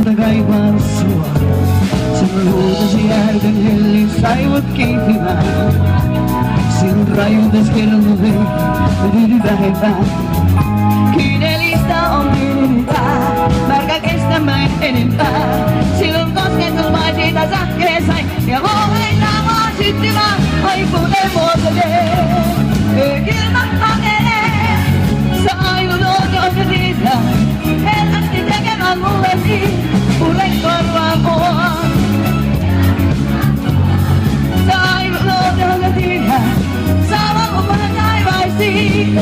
muuta kaipaa sua. Sinun huutasi järkön hellin saivut kiihtimään. Sinun rajuutas kello vei yli vähempään. Kyynelistä on tyynempää, märkä kestämään enempää. Silloin kosketus vain siitä sähköä sain ja huomeita vaan syttymään. Aikuinen vuotelee, kylmä pakenee. Sä ainut oot, jonka tietää, hellästi tekemään mulle niin. Kuule korvaan mua. Sä ainut oot, jonka tietää, saa valvopana taivaisiin.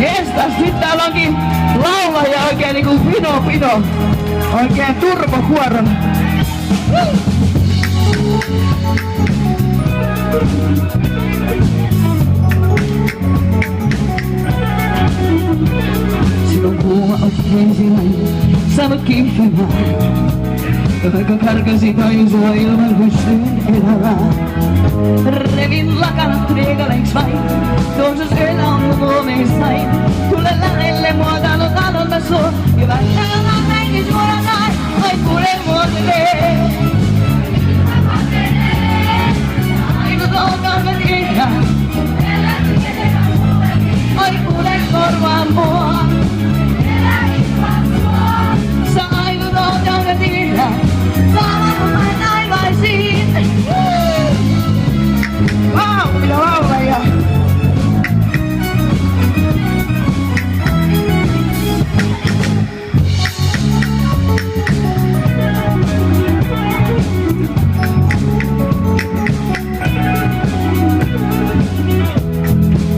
Jestas, nyt täällä onkin laulaja oikein niinku pino. Oikein turbokuoron. Silloin kuuma otti ensilainen, saanut kiihtymään. Vaikka karkasi tajusua ilman hystyyn elämää. Revin lakanat riekaleiksi vain, tuossa syöllä on mun huomeissain. Tule lähelle mua, täällä on talonta sua, ja välttämällä näinkin suoraan näin, aikuinen vuotelee. Ainut olkaan mä tiedän, aikuinen korvaa mua. Sä ainut oot, jonka tiedän, saa valvomaan taivaisiin. Vau, mitä laulaja!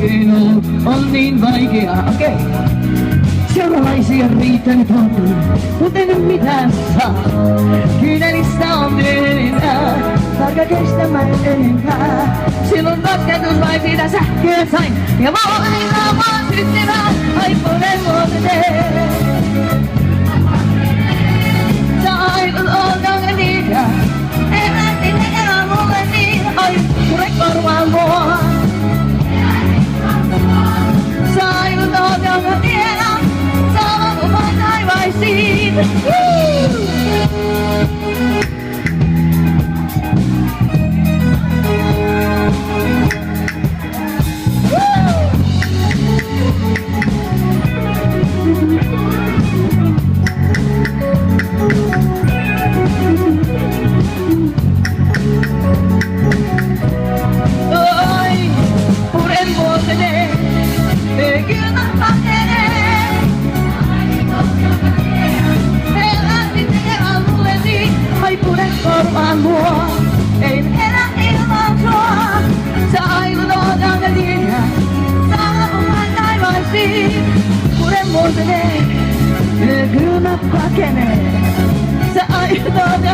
Minun on niin vaikeaa, okei. Seuraavaisia riittänyt on, mutta en mitään saa. Kyynelistä on tyynempää, tarka kestämään enempää. Silloin kosketus vain siitä sähköä sain, ja valheilla vaan syttymään, aikuinen vuotelee. Sä ainut oot, jonka tiedän, en lähti tekemään mulle niin, ai kuule korvaan mua. Sä ainut oot, jonka tiedän, saa valvomaan taivaisiin. Oi, puren vuotelee, kylmä pakenee. Elästi tekemään mulle niin, aikuinen korvaan mua. Ei elä ilman sua, sä ainut oot, jonka tiedän, saa valvomaan taivaisiin. Puren vuotelee, kylmä pakenee. Sä ainut oot,